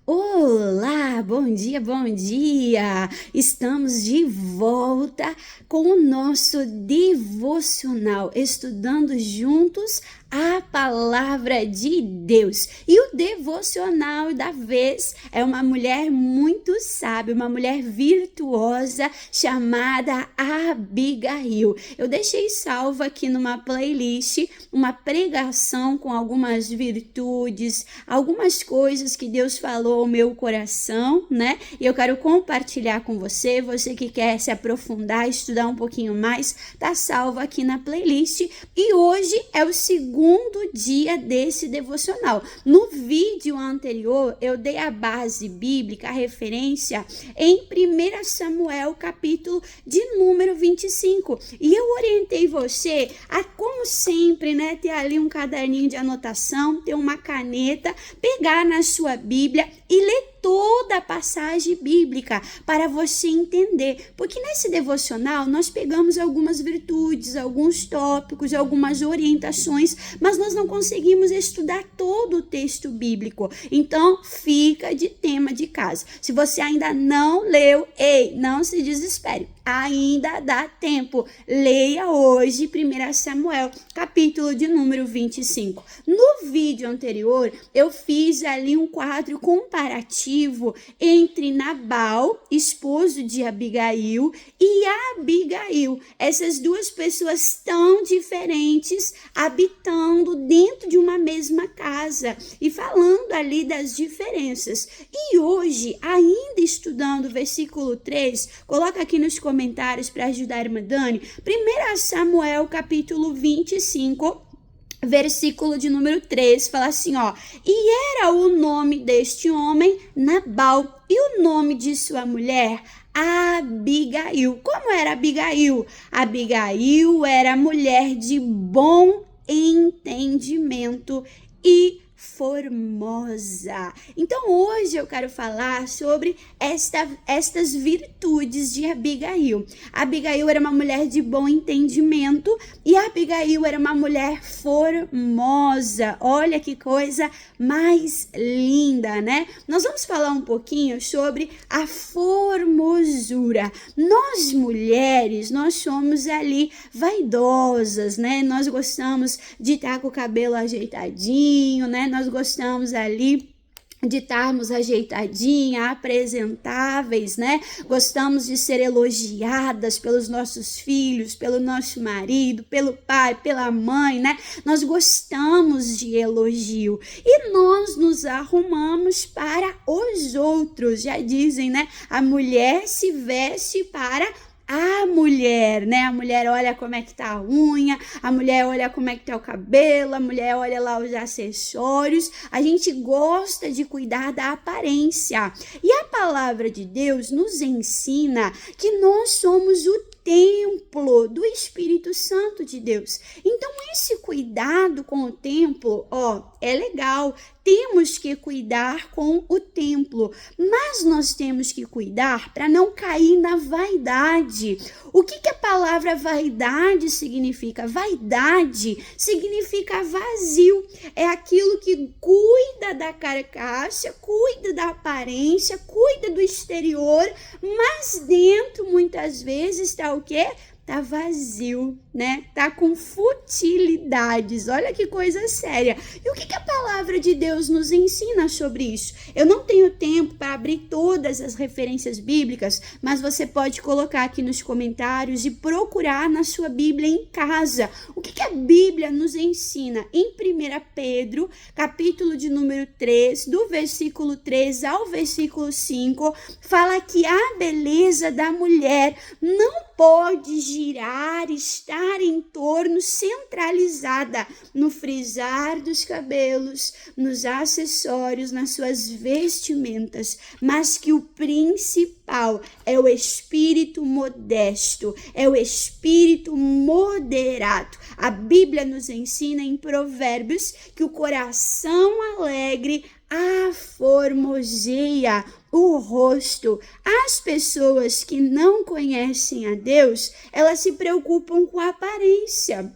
Olá, bom dia, bom dia! Estamos de volta com o nosso devocional, estudando juntos a palavra de Deus. E o devocional da vez é uma mulher muito sábia, uma mulher virtuosa chamada Abigail. Eu deixei salvo aqui numa playlist uma pregação com algumas virtudes, algumas coisas que Deus falou ao meu coração, né? E eu quero compartilhar com você, você que quer se aprofundar, estudar um pouquinho mais, tá salvo aqui na playlist. E hoje é o segundo dia desse devocional. No vídeo anterior, eu dei a base bíblica, a referência em 1 Samuel, capítulo de número 25. E eu orientei você a, como sempre, né, ter ali um caderninho de anotação, ter uma caneta, pegar na sua Bíblia e ler toda a passagem bíblica para você entender, porque nesse devocional nós pegamos algumas virtudes, alguns tópicos, algumas orientações, mas nós não conseguimos estudar todo o texto bíblico. Então fica de tema de casa. Se você ainda não leu, ei, não se desespere. Ainda dá tempo. Leia hoje 1 Samuel, capítulo de número 25. No vídeo anterior, eu fiz ali um quadro comparativo entre Nabal, esposo de Abigail, e Abigail. Essas duas pessoas tão diferentes, habitando dentro de uma mesma casa e falando ali das diferenças. E hoje, ainda estudando o versículo 3, coloca aqui nos comentários para ajudar a irmã Dani, 1 Samuel capítulo 25, versículo de número 3, fala assim, ó: e era o nome deste homem Nabal, e o nome de sua mulher Abigail. Como era Abigail? Abigail era mulher de bom entendimento e formosa. Então hoje eu quero falar sobre estas virtudes de Abigail. Abigail era uma mulher de bom entendimento e Abigail era uma mulher formosa. Olha que coisa mais linda, né? Nós vamos falar um pouquinho sobre a formosura. Nós mulheres, nós somos ali vaidosas, né? Nós gostamos de estar com o cabelo ajeitadinho, né? Nós gostamos ali de estarmos ajeitadinhas, apresentáveis, né? Gostamos de ser elogiadas pelos nossos filhos, pelo nosso marido, pelo pai, pela mãe, né? Nós gostamos de elogio e nós nos arrumamos para os outros. Já dizem, né? A mulher se veste para a mulher, né? A mulher olha como é que tá a unha, a mulher olha como é que tá o cabelo, a mulher olha lá os acessórios. A gente gosta de cuidar da aparência. E a palavra de Deus nos ensina que nós somos o templo do Espírito Santo de Deus. Então esse cuidado com o templo, ó, é legal. Temos que cuidar com o templo, mas nós temos que cuidar para não cair na vaidade. O que a palavra vaidade significa? Vaidade significa vazio. É aquilo que cuida da carcaça, cuida da aparência, cuida do exterior, mas dentro muitas vezes está o quê? Tá vazio, né? Tá com futilidades. Olha que coisa séria. E o que a palavra de Deus nos ensina sobre isso? Eu não tenho tempo para abrir todas as referências bíblicas, mas você pode colocar aqui nos comentários e procurar na sua Bíblia em casa. O que a Bíblia nos ensina? Em 1 Pedro, capítulo de número 3, do versículo 3 ao versículo 5, fala que a beleza da mulher não pode girar, estar em torno, centralizada no frisar dos cabelos, nos acessórios, nas suas vestimentas, mas que o principal é o espírito modesto, é o espírito moderado. A Bíblia nos ensina em Provérbios que o coração alegre aformoseia o rosto. As pessoas que não conhecem a Deus, elas se preocupam com a aparência.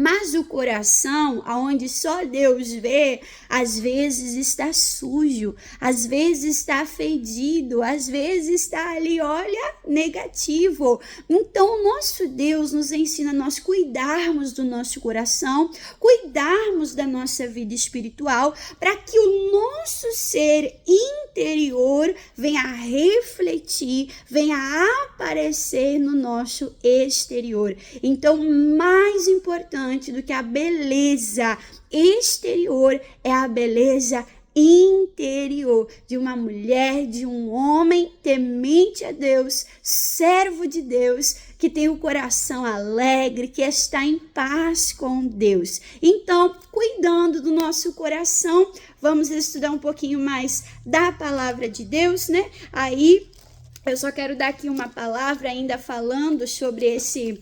Mas o coração, aonde só Deus vê, às vezes está sujo, às vezes está fedido, às vezes está ali, olha, negativo. Então, o nosso Deus nos ensina a nós cuidarmos do nosso coração, cuidarmos da nossa vida espiritual, para que o nosso ser interior venha a refletir, venha a aparecer no nosso exterior. Então, mais importante do que a beleza exterior é a beleza interior de uma mulher, de um homem temente a Deus, servo de Deus, que tem o coração alegre, que está em paz com Deus. Então, cuidando do nosso coração, vamos estudar um pouquinho mais da palavra de Deus, né? Aí eu só quero dar aqui uma palavra ainda falando sobre esse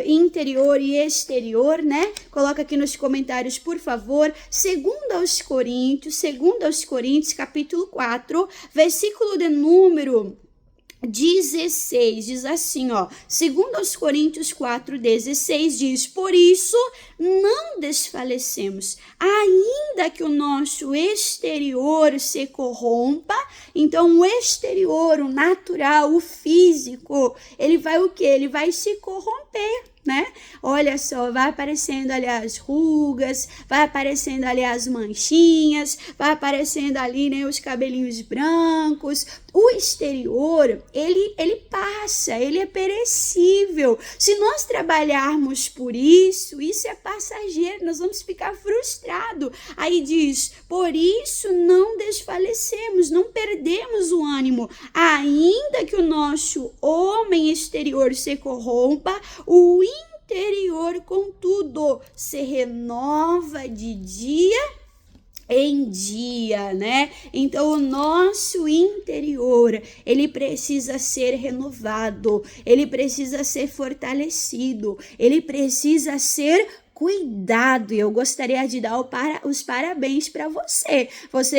interior e exterior, né? Coloca aqui nos comentários, por favor. Segundo aos Coríntios, capítulo 4, versículo de número 16, diz assim, ó, segundo aos Coríntios 4:16 diz: por isso não desfalecemos, ainda que o nosso exterior se corrompa. Então o exterior, o natural, o físico, ele vai o quê? Ele vai se corromper, né? Olha só, vai aparecendo ali as rugas, vai aparecendo ali as manchinhas, vai aparecendo ali, né, os cabelinhos brancos. O exterior, ele passa, ele é perecível. Se nós trabalharmos por isso é passageiro, nós vamos ficar frustrados. Aí diz, por isso não desfalecemos, não perdemos o ânimo, ainda que o nosso homem exterior se corrompa, o interior, contudo, se renova de dia em dia, né? Então, o nosso interior, ele precisa ser renovado, ele precisa ser fortalecido, ele precisa ser cuidado. E eu gostaria de dar os parabéns para você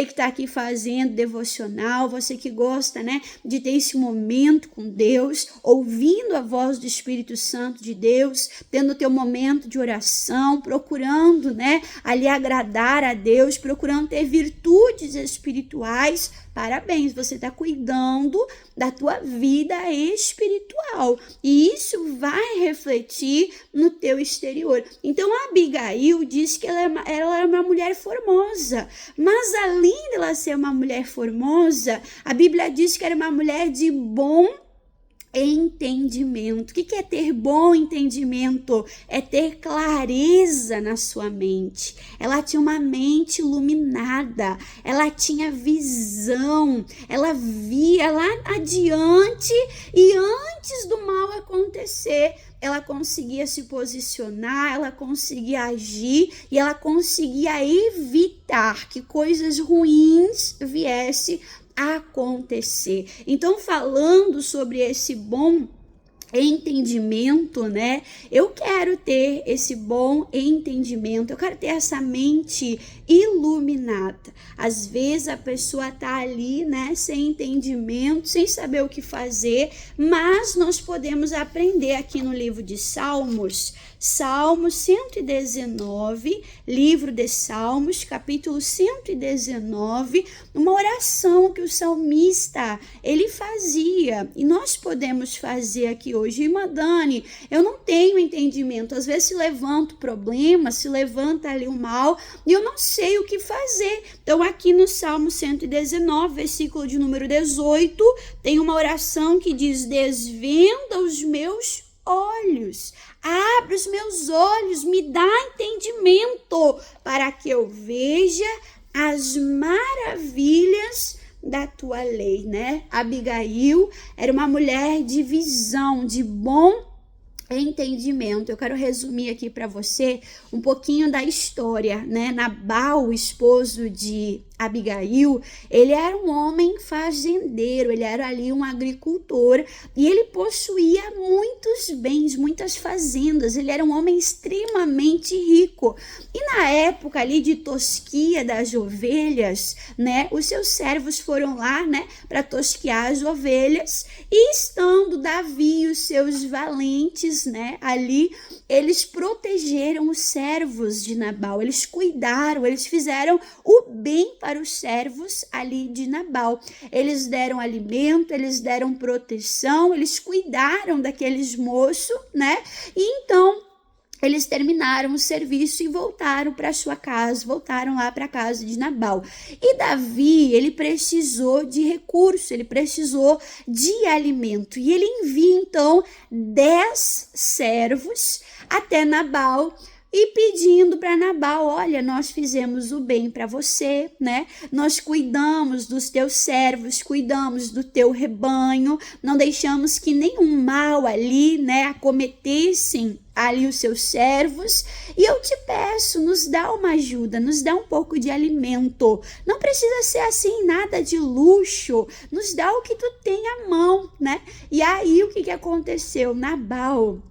que está aqui fazendo devocional, você que gosta, né, de ter esse momento com Deus, ouvindo a voz do Espírito Santo de Deus, tendo o teu momento de oração, procurando, né, ali agradar a Deus, procurando ter virtudes espirituais. Parabéns, você está cuidando da tua vida espiritual e isso vai refletir no teu exterior. Então, a Abigail diz que ela é uma mulher formosa, mas além dela ser uma mulher formosa, a Bíblia diz que era uma mulher de bom entendimento. O que é ter bom entendimento? É ter clareza na sua mente. Ela tinha uma mente iluminada, ela tinha visão, ela via lá adiante e antes do mal acontecer, ela conseguia se posicionar, ela conseguia agir e ela conseguia evitar que coisas ruins viessem acontecer. Então, falando sobre esse bom entendimento, né? Eu quero ter esse bom entendimento, eu quero ter essa mente iluminada. Às vezes a pessoa tá ali, né, sem entendimento, sem saber o que fazer, mas nós podemos aprender aqui no livro de Salmos, Salmo 119, livro de Salmos, capítulo 119, uma oração que o salmista, ele fazia, e nós podemos fazer aqui hoje. Irmã Dani, eu não tenho entendimento, às vezes se levanta o problema, se levanta ali o mal, e eu não sei o que fazer. Então aqui no Salmo 119, versículo de número 18, tem uma oração que diz: desvenda os meus olhos, abre os meus olhos, me dá entendimento para que eu veja as maravilhas da tua lei, né? Abigail era uma mulher de visão, de bom entendimento. Eu quero resumir aqui para você um pouquinho da história, né? Nabal, o esposo de Abigail, ele era um homem fazendeiro, ele era ali um agricultor e ele possuía muitos bens, muitas fazendas, ele era um homem extremamente rico. E na época ali de tosquia das ovelhas, né, os seus servos foram lá, né, para tosquiar as ovelhas e estando Davi e os seus valentes, né, ali, eles protegeram os servos de Nabal, eles cuidaram, eles fizeram o bem para os servos ali de Nabal. Eles deram alimento, eles deram proteção, eles cuidaram daqueles moços, né? E então eles terminaram o serviço e voltaram para sua casa, voltaram lá para a casa de Nabal. E Davi, ele precisou de recurso, ele precisou de alimento. E ele envia então 10 servos até Nabal, e pedindo para Nabal, olha, nós fizemos o bem para você, né? Nós cuidamos dos teus servos, cuidamos do teu rebanho, não deixamos que nenhum mal ali, né, acometessem ali os seus servos, e eu te peço, nos dá uma ajuda, nos dá um pouco de alimento, não precisa ser assim, nada de luxo, nos dá o que tu tem à mão, né? E aí, o que aconteceu? Nabal,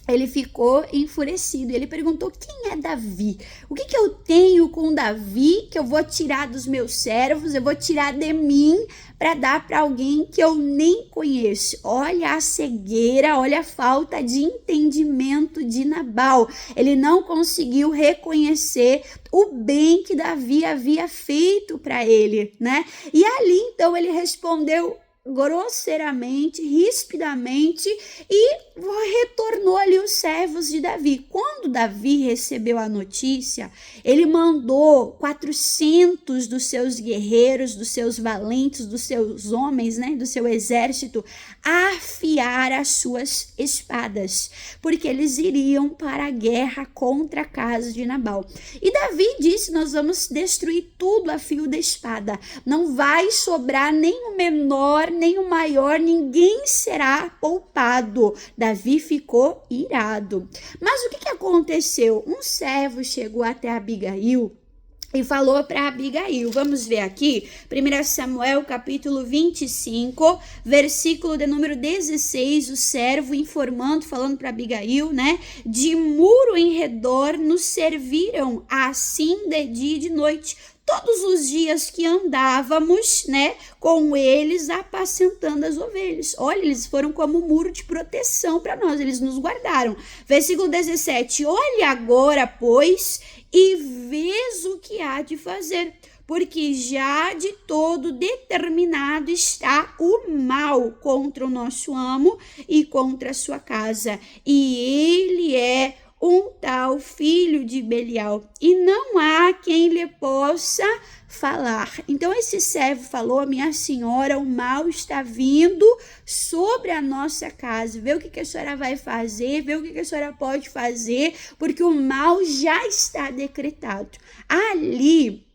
ele ficou enfurecido, ele perguntou, quem é Davi? O que eu tenho com Davi que eu vou tirar dos meus servos, eu vou tirar de mim para dar para alguém que eu nem conheço? Olha a cegueira, olha a falta de entendimento de Nabal. Ele não conseguiu reconhecer o bem que Davi havia feito para ele, né? E ali então ele respondeu grosseiramente, rispidamente, e retornou ali os servos de Davi. Quando Davi recebeu a notícia, ele mandou 400 dos seus guerreiros, dos seus valentes, dos seus homens, né, do seu exército, afiar as suas espadas, porque eles iriam para a guerra contra a casa de Nabal. E Davi disse, nós vamos destruir tudo a fio da espada, não vai sobrar nem o menor, nem o maior, ninguém será poupado. Davi ficou irado. Mas o que aconteceu? Um servo chegou até Abigail e falou para Abigail, vamos ver aqui, 1 Samuel capítulo 25, versículo de número 16, o servo informando, falando para Abigail, né, de muro em redor nos serviram assim de dia e de noite, todos os dias que andávamos, né, com eles apacentando as ovelhas. Olha, eles foram como um muro de proteção para nós, eles nos guardaram. Versículo 17, olha agora, pois, e vês o que há de fazer, porque já de todo determinado está o mal contra o nosso amo e contra a sua casa, e ele é um tal filho de Belial, e não há quem lhe possa falar. Então esse servo falou, minha senhora, o mal está vindo sobre a nossa casa, vê o que a senhora vai fazer, vê o que a senhora pode fazer, porque o mal já está decretado. Ali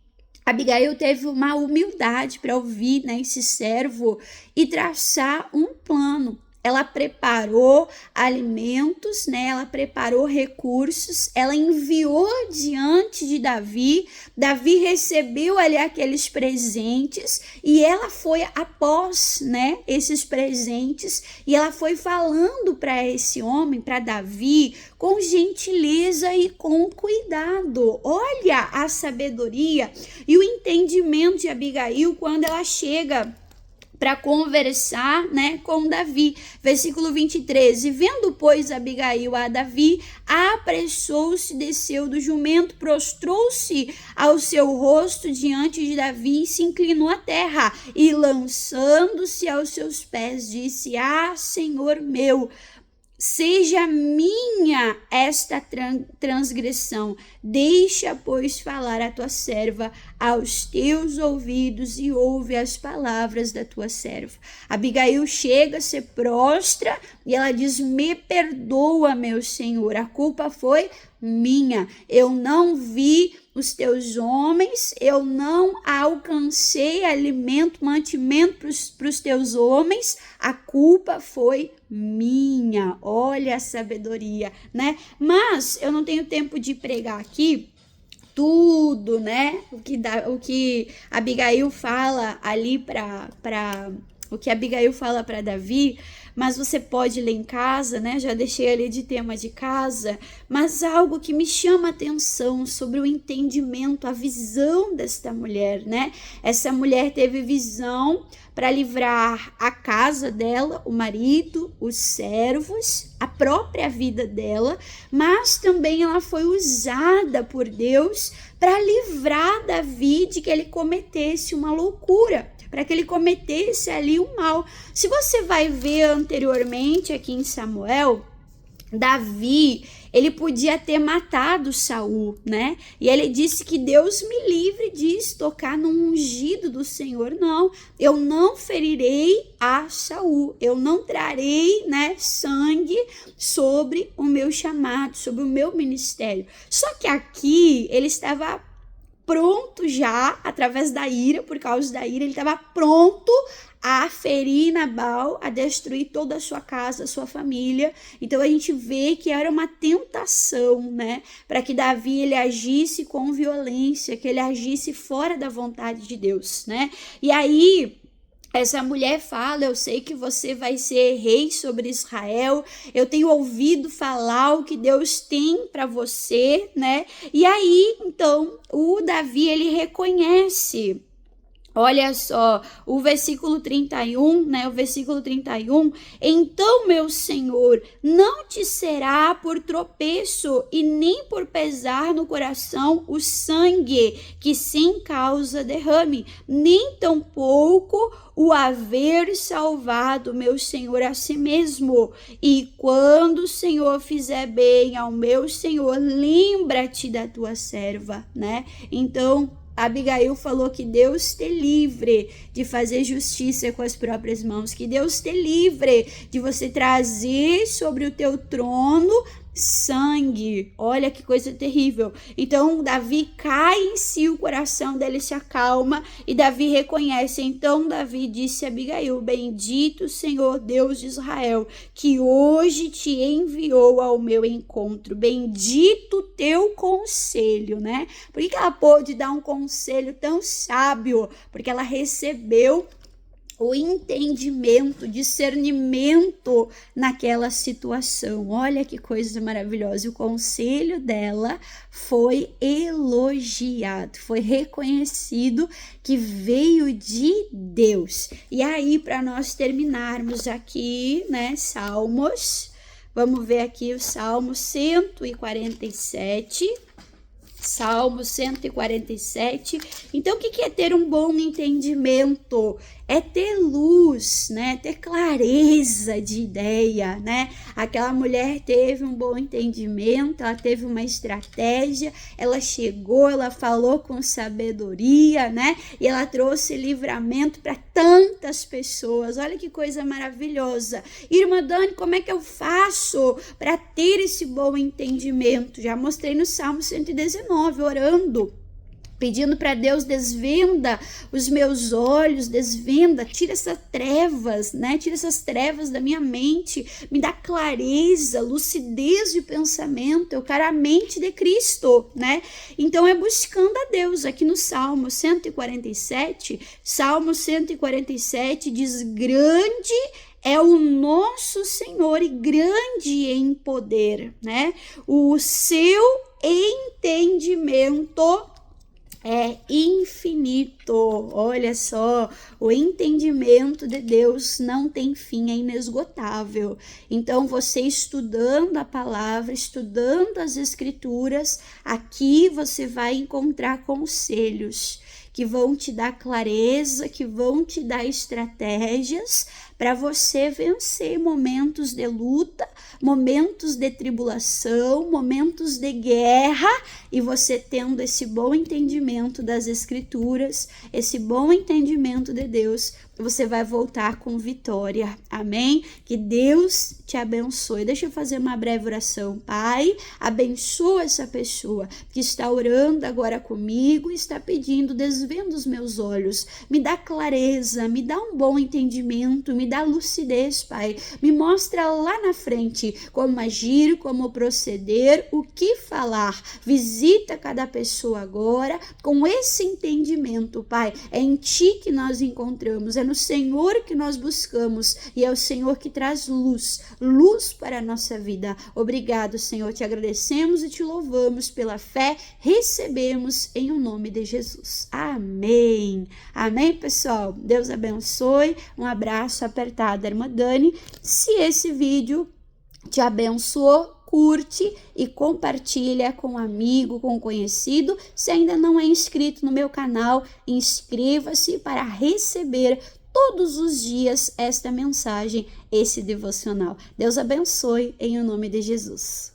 Abigail teve uma humildade para ouvir, né, esse servo e traçar um plano. Ela preparou alimentos, né? Ela preparou recursos, ela enviou diante de Davi. Davi recebeu ali aqueles presentes e ela foi após, né, esses presentes, e ela foi falando para esse homem, para Davi, com gentileza e com cuidado. Olha a sabedoria e o entendimento de Abigail quando ela chega para conversar, né, com Davi. Versículo 23, e vendo, pois, Abigail a Davi, apressou-se, desceu do jumento, prostrou-se ao seu rosto diante de Davi e se inclinou à terra, e lançando-se aos seus pés, disse, Senhor meu, seja minha esta transgressão, deixa, pois, falar a tua serva aos teus ouvidos e ouve as palavras da tua serva. Abigail chega, se prostra e ela diz, me perdoa, meu senhor, a culpa foi minha, eu não vi os teus homens, eu não alcancei alimento, mantimento para os teus homens, a culpa foi minha. Olha a sabedoria, né? Mas eu não tenho tempo de pregar aqui tudo, né? O que Abigail fala ali o que Abigail fala para Davi, mas você pode ler em casa, né? Já deixei ali de tema de casa, mas algo que me chama a atenção sobre o entendimento, a visão desta mulher, né? Essa mulher teve visão para livrar a casa dela, o marido, os servos, a própria vida dela, mas também ela foi usada por Deus para livrar Davi de que ele cometesse uma loucura, para que ele cometesse ali o mal. Se você vai ver anteriormente aqui em Samuel, Davi, ele podia ter matado Saul, né? E ele disse que Deus me livre disso, tocar no ungido do Senhor. Não, eu não ferirei a Saul, eu não trarei, né, sangue sobre o meu chamado, sobre o meu ministério. Só que aqui ele estava pronto já, através da ira, por causa da ira, ele estava pronto a ferir Nabal, a destruir toda a sua casa, a sua família. Então a gente vê que era uma tentação, né, para que Davi ele agisse com violência, que ele agisse fora da vontade de Deus, né? E aí essa mulher fala, eu sei que você vai ser rei sobre Israel, eu tenho ouvido falar o que Deus tem para você, né? E aí, então, o Davi, ele reconhece. Olha só, o versículo 31, né? O versículo 31. Então, meu Senhor, não te será por tropeço e nem por pesar no coração o sangue que sem causa derrame, nem tampouco o haver salvado meu Senhor a si mesmo. E quando o Senhor fizer bem ao meu Senhor, lembra-te da tua serva, né? Então, Abigail falou que Deus te livre de fazer justiça com as próprias mãos, que Deus te livre de você trazer sobre o teu trono sangue. Olha que coisa terrível. Então Davi cai em si, o coração dele se acalma e Davi reconhece. Então Davi disse a Abigail: bendito Senhor Deus de Israel, que hoje te enviou ao meu encontro, bendito teu conselho, né? Por que ela pôde dar um conselho tão sábio? Porque ela recebeu o entendimento, discernimento naquela situação. Olha que coisa maravilhosa. O conselho dela foi elogiado, foi reconhecido que veio de Deus. E aí, para nós terminarmos aqui, né, Salmos, vamos ver aqui o Salmo 147. Salmo 147. Então, o que é ter um bom entendimento? É ter luz, né? Ter clareza de ideia, né? Aquela mulher teve um bom entendimento, ela teve uma estratégia, ela chegou, ela falou com sabedoria, né? E ela trouxe livramento para tantas pessoas. Olha que coisa maravilhosa. Irmã Dani, como é que eu faço para ter esse bom entendimento? Já mostrei no Salmo 119, orando, pedindo para Deus: desvenda os meus olhos, desvenda, tira essas trevas, né? Tira essas trevas da minha mente, me dá clareza, lucidez de pensamento, eu quero a mente de Cristo, né? Então é buscando a Deus. Aqui no Salmo 147, Salmo 147 diz: grande é o nosso Senhor e grande em poder, né? O seu entendimento é infinito. Olha só, o entendimento de Deus não tem fim, é inesgotável. Então, você estudando a palavra, estudando as escrituras, aqui você vai encontrar conselhos que vão te dar clareza, que vão te dar estratégias para você vencer momentos de luta, momentos de tribulação, momentos de guerra, e você tendo esse bom entendimento das escrituras, esse bom entendimento de Deus, você vai voltar com vitória. Amém? Que Deus te abençoe. Deixa eu fazer uma breve oração. Pai, abençoa essa pessoa que está orando agora comigo e está pedindo, Deus, vendo os meus olhos, me dá clareza, me dá um bom entendimento, me dá lucidez, Pai. Me mostra lá na frente como agir, como proceder, o que falar. Visita cada pessoa agora com esse entendimento, Pai. É em Ti que nós encontramos, é no Senhor que nós buscamos e é o Senhor que traz luz para a nossa vida. Obrigado, Senhor, te agradecemos e te louvamos pela fé, recebemos em o nome de Jesus. Amém. Amém, pessoal? Deus abençoe. Um abraço apertado, irmã Dani. Se esse vídeo te abençoou, curte e compartilha com um amigo, com um conhecido. Se ainda não é inscrito no meu canal, inscreva-se para receber todos os dias esta mensagem, esse devocional. Deus abençoe em o nome de Jesus.